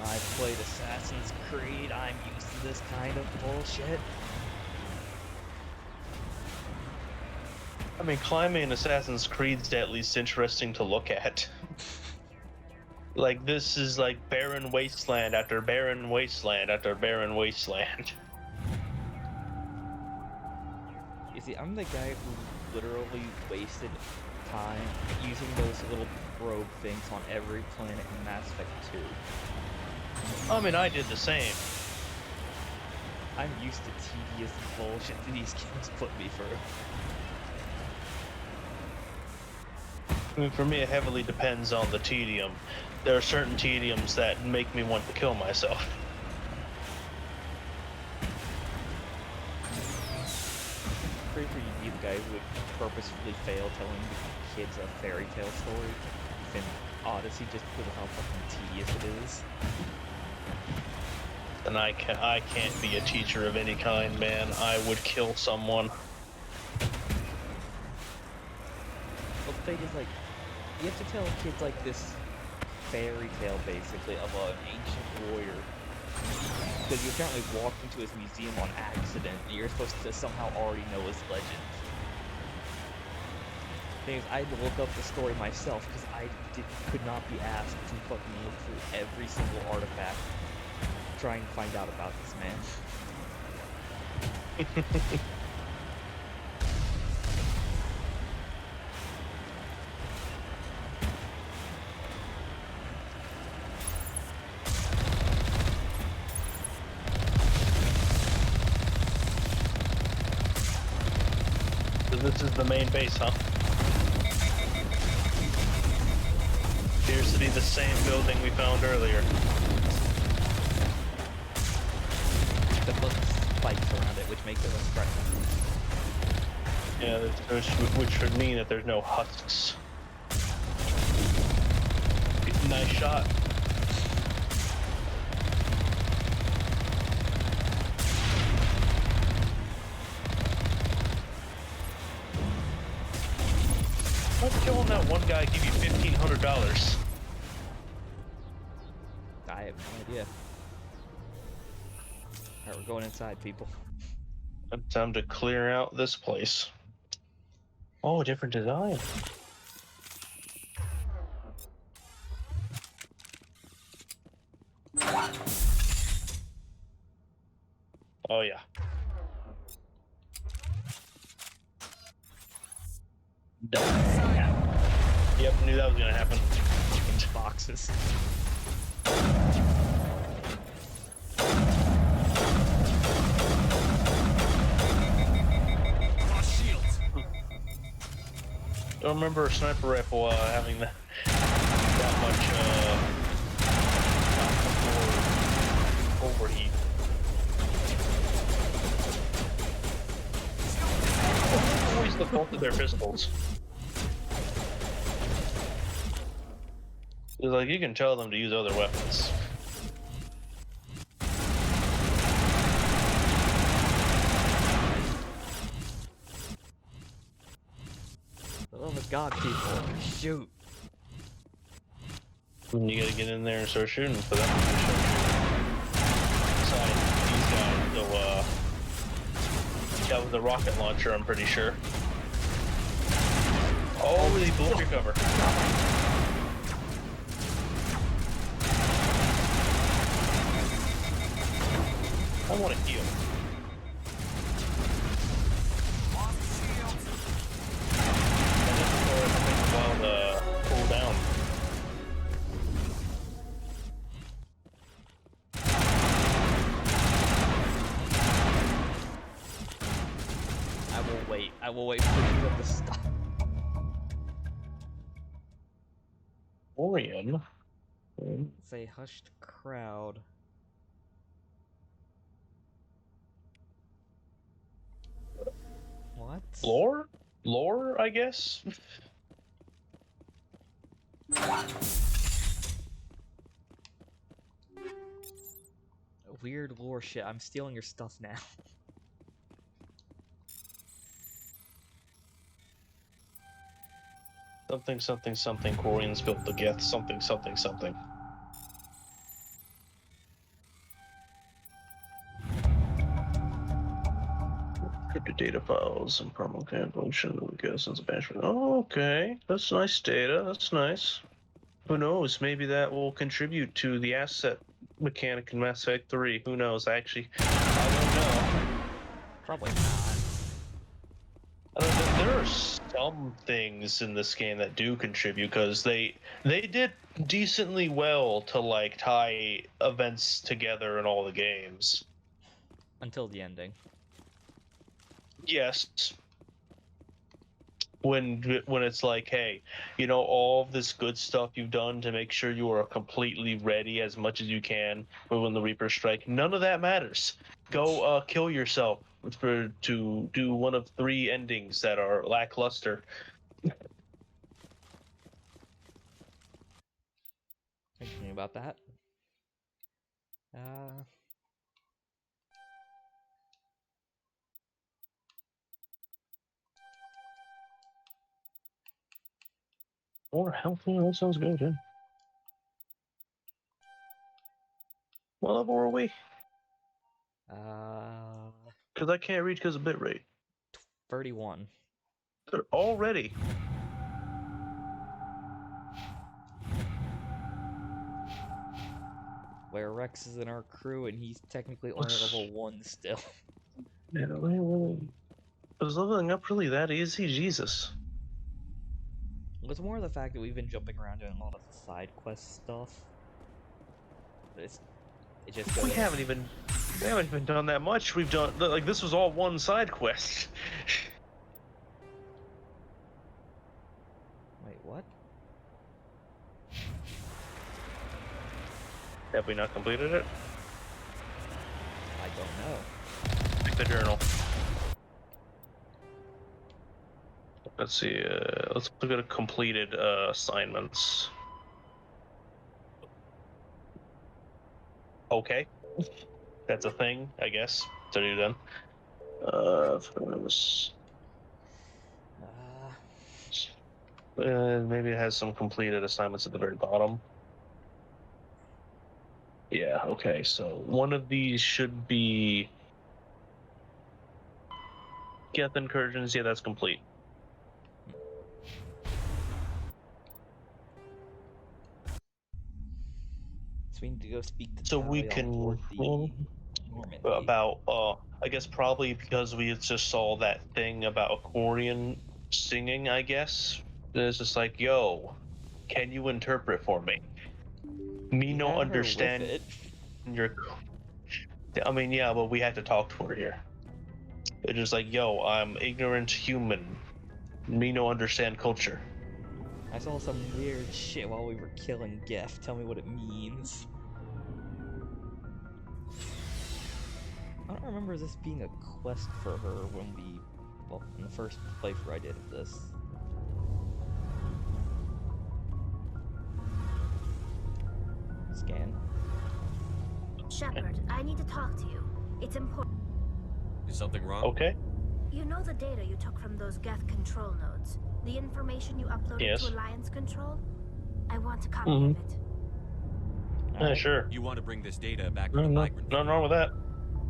I've played Assassin's Creed, I'm used to this kind of bullshit. I mean, climbing in Assassin's Creed's at least interesting to look at. Like, this is like barren wasteland after barren wasteland after barren wasteland. You see, I'm the guy who literally wasted time using those little probe things on every planet in Mass Effect 2. I mean, I did the same. I'm used to tedious bullshit that these games put me through. I mean, for me, it heavily depends on the tedium. There are certain tediums that make me want to kill myself. Pretty sure you'd be the guy who would purposefully fail telling kids a fairy tale story in Odyssey just because of how fucking tedious it is. And I can't be a teacher of any kind, man. I would kill someone. Well, the thing is, like, you have to tell kids like this fairy tale, basically, of an ancient warrior because you apparently walked into his museum on accident, and you're supposed to somehow already know his legend. Thing is, I had to look up the story myself because I could not be asked to fucking look through every single artifact trying to find out about this man. So this is the main base, huh? Appears to be the same building we found earlier. Except with spikes around it, which makes it less threatening. Yeah, which would mean that there's no husks. Nice shot. How'd killing that one guy give you $1,500? I have no idea. Alright, we're going inside, people. Time to clear out this place. Oh, different design. Oh yeah. Yep, knew that was gonna happen. Into boxes. Don't remember a sniper rifle having that much overheat. Always the fault of their pistols. It's like you can tell them to use other weapons. Oh my god, people. Shoot. And you gotta get in there and start shooting for them. Besides these guys, so that was a rocket launcher, I'm pretty sure. Oh, they blew up your cover. I want to heal. Cool down. I will wait for you to stop. Orion. It's a hushed crowd. What? Lore? Lore, I guess? Weird lore shit. I'm stealing your stuff now. Something, something, something. Quarians built the Geth. Something, something, something. Encrypted data files and permanent function of the Geth since banishment. Oh, okay. That's nice data. That's nice. Who knows? Maybe that will contribute to the asset mechanic in Mass Effect 3. Who knows? Actually, I don't know. Probably not. I don't know. There are some things in this game that do contribute because they did decently well to like tie events together in all the games. Until the ending. Yes. When it's like, hey, you know, all of this good stuff you've done to make sure you are completely ready as much as you can for when the Reapers strike, none of that matters. Go kill yourself to do one of 3 endings that are lackluster. Thinking about that. More healthy? That sounds good, yeah. What level are we? Because I can't read because of bitrate. 31. They're already. Where Rex is in our crew and he's technically only level 1 still. Yeah, was leveling up really that easy? Jesus. It's more the fact that we've been jumping around doing a lot of side quest stuff. It just goes... We haven't even done that much. We've done like this was all one side quest. Wait, what? Have we not completed it? I don't know. Check the journal. Let's see. Let's look at completed assignments. Okay, that's a thing, I guess, to do then. Maybe it has some completed assignments at the very bottom. Yeah, okay, so one of these should be Geth Incursions. Yeah, that's complete. So we need to go speak to So we Tali can on board the Normandy. about I guess probably because we just saw that thing about accordion singing, I guess. It's just like, yo, can you interpret for me? Me We no had her understand with it. your. I mean, yeah, but we had to talk to her here. It's just like, yo, I'm ignorant human. Me no understand culture. I saw some weird shit while we were killing Geth. Tell me what it means. I don't remember this being a quest for her when we... Well, in the first playthrough I did of this. Scan. Shepard, I need to talk to you. It's important. Is something wrong? Okay. You know the data you took from those Geth control nodes? The information you uploaded Yes. to Alliance control? I want a copy Mhm. of it. Yeah, sure. You want to bring this data back to No, the no, migrant? nothing wrong with that.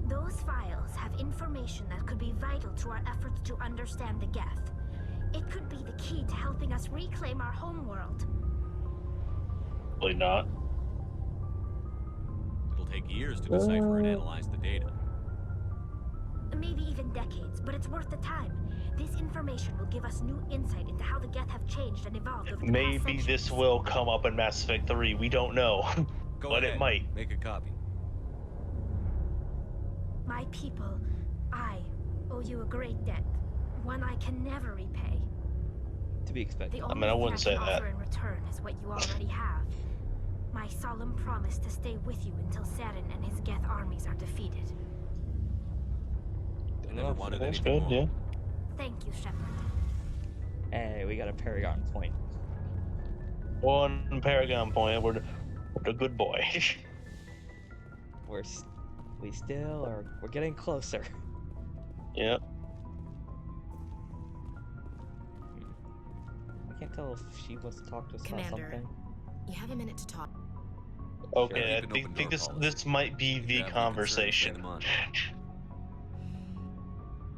Those files have information that could be vital to our efforts to understand the Geth. It could be the key to helping us reclaim our homeworld. Probably not. It'll take years to decipher and analyze the data. Maybe even decades, but it's worth the time. This information will give us new insight into how the Geth have changed and evolved over the past Maybe centuries. this will come up in Mass Effect 3. We don't know. Go But ahead. it might. Make a copy. My people, I owe you a great debt. One I can never repay. To be expected. The I only mean, I thing wouldn't can say that. offer in return is what you already have. My solemn promise to stay with you until Saturn and his Geth armies are defeated. I never wanted That's anything good, more. yeah. Thank you, Shepard. Hey, we got a Paragon point. One Paragon point. We're the good boy. We still are. We're getting closer. Yep. I can't tell if she wants to talk to us Commander. about something. You have a minute to talk. Okay, Keep an I open think door this policy. this might be If the you have any concerns, bring conversation. them on.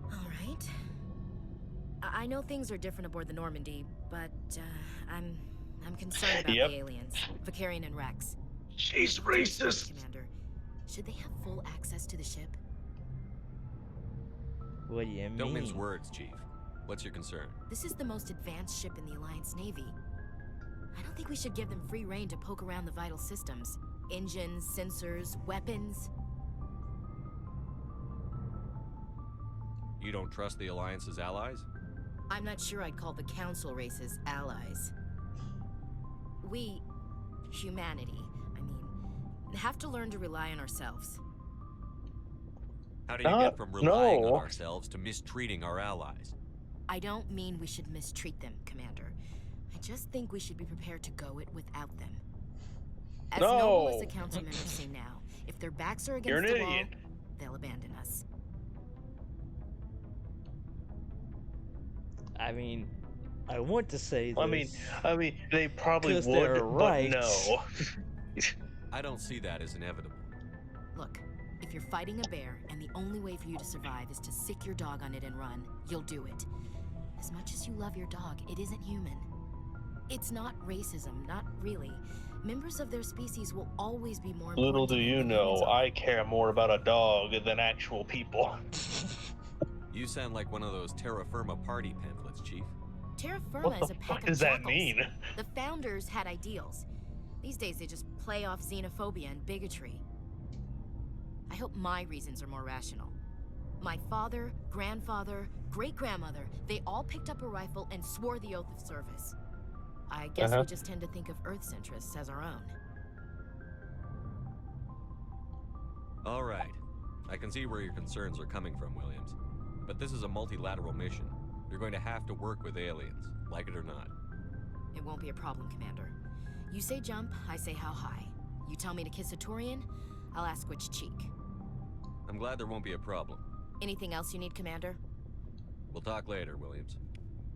All right. I know things are different aboard the Normandy, but I'm concerned about Yep. the aliens, Vicarian and Rex. She's racist! Commander, should they have full access to the ship? What do you mean? Don't mince words, Chief. What's your concern? This is the most advanced ship in the Alliance Navy. I don't think we should give them free rein to poke around the vital systems. Engines, sensors, weapons. You don't trust the Alliance's allies? I'm not sure I'd call the Council races allies. We, humanity, I mean, have to learn to rely on ourselves. How do you get from relying no. on ourselves to mistreating our allies? I don't mean we should mistreat them, Commander. I just think we should be prepared to go it without them. As noble as the No. Council members seem now, if their backs are You're against an the wall, idiot. they'll abandon us. I mean, I want to say this. I mean, they probably 'Cause would, they're but right. no. I don't see that as inevitable. Look, If you're fighting a bear and the only way for you to survive is to sick your dog on it and run, you'll do it. As much as you love your dog, it isn't human. It's not racism, not really. Members of their species will always be more important. Little do to them you than know, humans are. I care more about a dog than actual people. You sound like one of those terra firma party pamphlets, Chief. Terra What Firma is the a pack fuck of does that jackals. mean? The founders had ideals. These days they just play off xenophobia and bigotry. I hope my reasons are more rational. My father, grandfather, great-grandmother, they all picked up a rifle and swore the oath of service. I guess we just tend to think of Earth's interests as our own. All right. I can see where your concerns are coming from, Williams. But this is a multilateral mission. You're going to have to work with aliens, like it or not. It won't be a problem, Commander. You say jump, I say how high. You tell me to kiss a Turian, I'll ask which cheek. I'm glad there won't be a problem. Anything else you need, Commander? We'll talk later, Williams.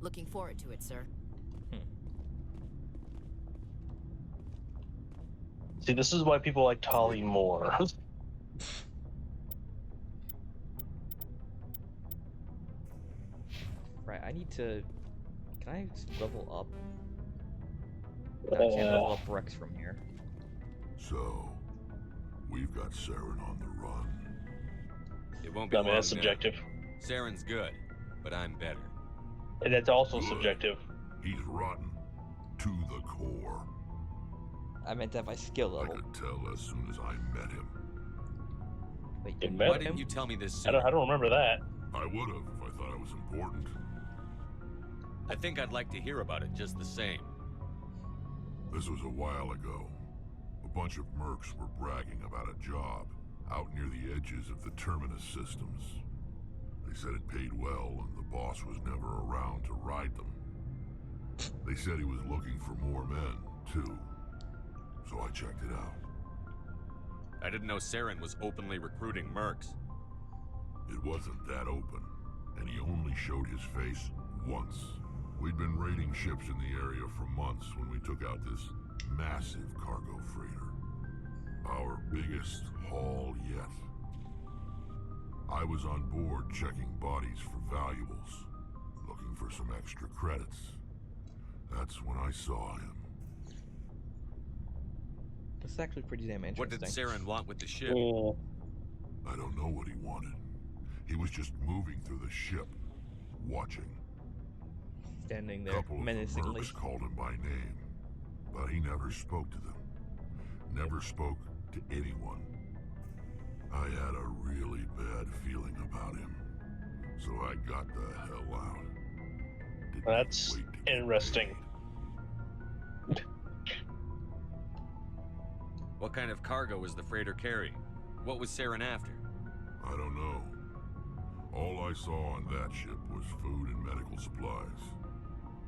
Looking forward to it, sir. See, this is why people like Tali more. Right, I need to... Can I level up? No, I can't level up Rex from here. So, we've got Saren on the run. It won't be I mean, long that's now. subjective. Saren's good, but I'm better. And that's also Good. subjective. He's rotten. To the core. I meant that by skill I level. could tell as soon as I met him. Wait, You you met Why met didn't him? you tell me this I sooner? don't remember that. I would have if I thought it was important. I think I'd like to hear about it just the same. This was a while ago. A bunch of mercs were bragging about a job out near the edges of the Terminus systems. They said it paid well and the boss was never around to ride them. They said he was looking for more men, too. So I checked it out. I didn't know Saren was openly recruiting mercs. It wasn't that open, and he only showed his face once. We'd been raiding ships in the area for months when we took out this massive cargo freighter. Our biggest haul yet. I was on board checking bodies for valuables, looking for some extra credits. That's when I saw him. This is actually pretty damn interesting. What did Saren want with the ship? I don't know what he wanted. He was just moving through the ship, watching. Standing A there couple of the menacingly. mercs called him by name, but he never spoke to them. Never spoke to anyone. I had a really bad feeling about him, so I got the hell out. Didn't That's wait to get interesting. paid. What kind of cargo was the freighter carrying? What was Saren after? I don't know. All I saw on that ship was food and medical supplies.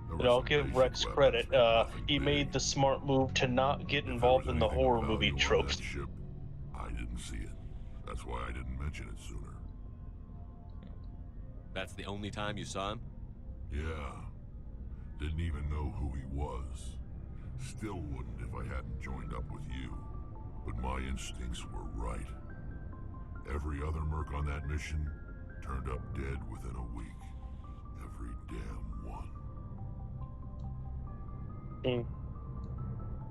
There But were I'll some give basic Rex weapons, credit. but nothing He big. made the smart move to not get If there involved was in the anything horror of movie value on tropes. that ship, I didn't see it. That's why I didn't mention it sooner. That's the only time you saw him? Yeah. Didn't even know who he was. Still wouldn't if I hadn't joined up with you. But my instincts were right. Every other merc on that mission turned up dead within a week. Every damn one.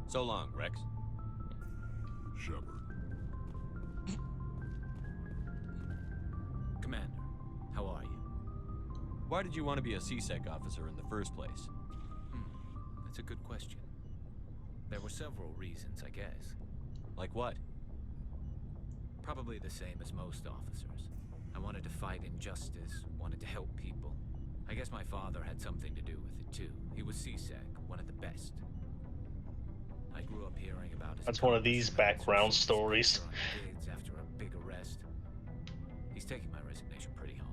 So long, Rex. Shepard. Commander, how are you? Why did you want to be a CSEC officer in the first place? That's a good question. There were several reasons, I guess. Like what? Probably the same as most officers. I wanted to fight injustice, wanted to help people. I guess my father had something to do with it too. He was CSEC, one of the best. I grew up hearing about his That's one of these accomplishments, background received stories. sponsor on gigs after a big arrest. He's taking my resignation pretty hard.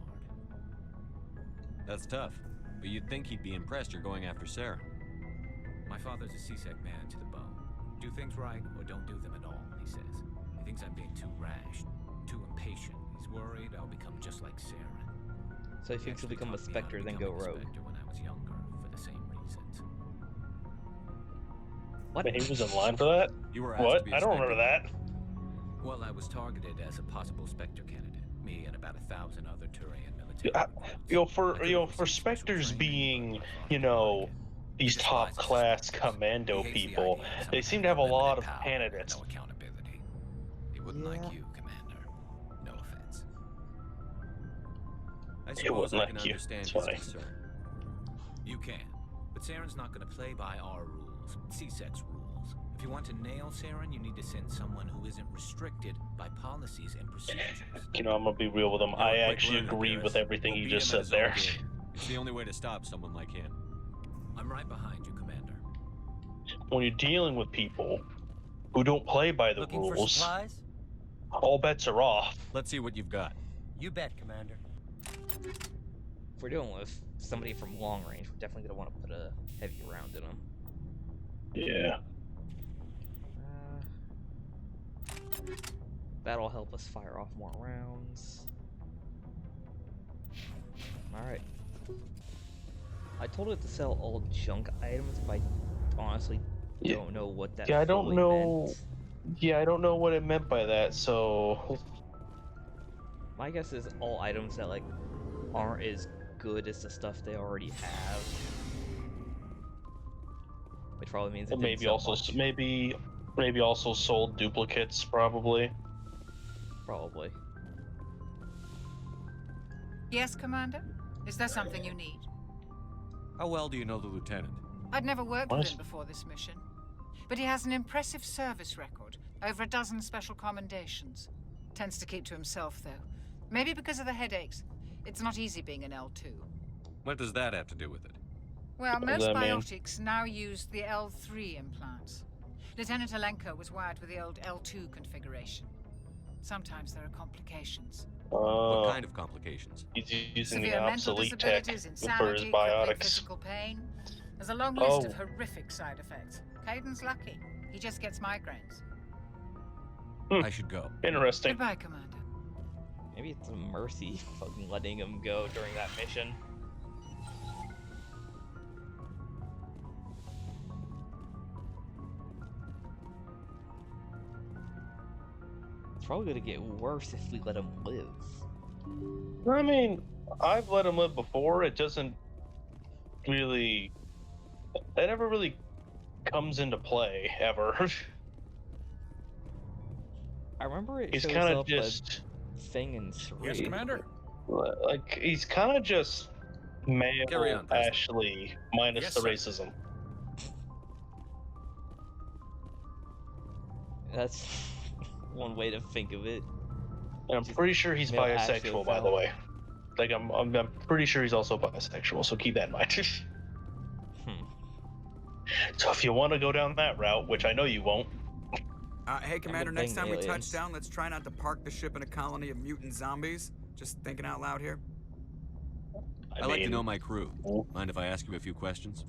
That's tough. But you'd think he'd be impressed you're going after Saren. My father's a CSEC man to the bone. Do things right or don't do them at all, he says. He thinks I'm being too rash, too impatient. He's worried I'll become just like Saren. So he thinks he'll actually become a taught me how to Spectre, then become go an rogue. Inspector when I was younger, for the same reasons. What? He was in line for that? You were asked What? to be a I don't Spectre. remember that. Well, I was targeted as a possible Spectre candidate. Me and about 1,000 other Turian military recruits. For Spectres being, these top class commando people, they seem to have a lot of candidates. No accountability. He wouldn't like you, Commander. No offense. I suppose I can understand his concern. You can, but Saren's not going to play by our rules, CSEC's rules. If you want to nail Saren, you need to send someone who isn't restricted by policies and procedures. I'm gonna be real with him. I actually agree with everything you just said there. It's the only way to stop someone like him. I'm right behind you, Commander. When you're dealing with people who don't play by the Looking for rules, supplies? all bets are off. Let's see what you've got. You bet, Commander. If we're dealing with somebody from long range, we're definitely gonna want to put a heavy round in them. Yeah. That'll help us fire off more rounds. Alright. I told it to sell all junk items, but I honestly don't know what that I don't know. meant. Yeah, I don't know what it meant by that, so... My guess is all items that, like, aren't as good as the stuff they already have. Which probably means it didn't maybe sell also much. maybe also sold duplicates, probably. Probably. Yes, Commander? Is there something you need? How well do you know the lieutenant? I'd never worked with him before this mission. But he has an impressive service record. Over a dozen special commendations. Tends to keep to himself, though. Maybe because of the headaches. It's not easy being an L2. What does that have to do with it? Well, What does most that mean? biotics now use the L3 implants. Lieutenant Alenko was wired with the old L2 configuration. Sometimes there are complications. What kind of complications? He's using the Severe mental obsolete tech disabilities, for his insanity, crippling biotics. physical pain. There's a long list of horrific side effects. Caden's lucky. He just gets migraines. I should go. Interesting. Goodbye, Commander. Maybe it's a mercy fucking letting him go during that mission. It's probably gonna get worse if we let him live. I mean, I've let him live before. It doesn't really... That never really comes into play, ever. I remember it He's shows kind of up just... a thing in 3. Yes, Commander? Like, he's kind of just male Carry on, Preston. Ashley, minus Yes, the sir. racism. That's one way to think of it. And I'm pretty sure he's Male bisexual, by the astrophile. way. Like, I'm pretty sure he's also bisexual, so keep that in mind. So if you want to go down that route, which I know you won't. Hey, Commander, I'm next time we touch aliens. down, let's try not to park the ship in a colony of mutant zombies. Just thinking out loud here. I like to know my crew. Mind if I ask you a few questions?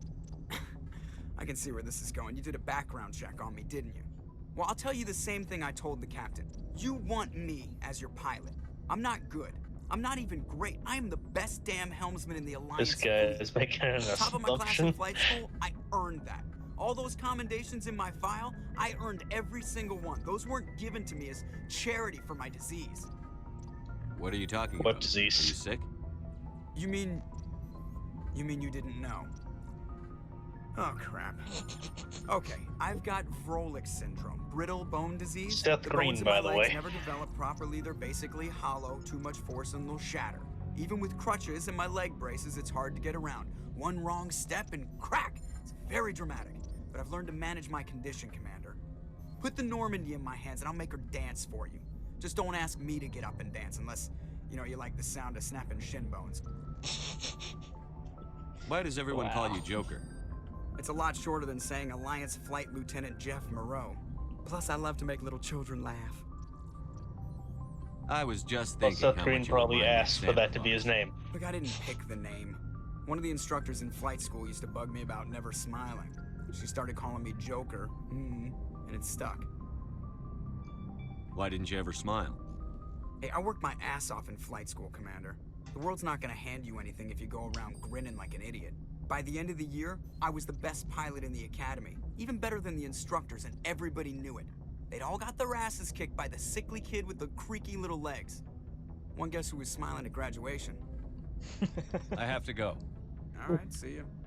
I can see where this is going. You did a background check on me, didn't you? Well, I'll tell you the same thing I told the captain. You want me as your pilot. I'm not good. I'm not even great. I am the best damn helmsman in the Alliance. This guy is making an Top of my class in assumption. flight school, I earned that. All those commendations in my file, I earned every single one. Those weren't given to me as charity for my disease. What are you talking What about? disease? Are you sick? You mean you didn't know? Oh, crap. Okay, I've got Vrolik syndrome, brittle bone disease. Seth the Green, bones in by my the legs way. never develop properly. They're basically hollow, too much force and they'll shatter. Even with crutches and my leg braces, it's hard to get around. One wrong step and crack! It's very dramatic, but I've learned to manage my condition, Commander. Put the Normandy in my hands and I'll make her dance for you. Just don't ask me to get up and dance unless, you like the sound of snapping shin bones. Why does everyone call Wow. you Joker? It's a lot shorter than saying Alliance Flight Lieutenant Jeff Moreau. Plus, I love to make little children laugh. I was just Well, thinking Seth how Green much you probably remind me of asked for Santa that to be Claus. his name. Look, I didn't pick the name. One of the instructors in flight school used to bug me about never smiling. She started calling me Joker, and it stuck. Why didn't you ever smile? Hey, I worked my ass off in flight school, Commander. The world's not gonna hand you anything if you go around grinning like an idiot. By the end of the year, I was the best pilot in the academy, even better than the instructors, and everybody knew it. They'd all got their asses kicked by the sickly kid with the creaky little legs. One guess who was smiling at graduation. I have to go. All right, see you.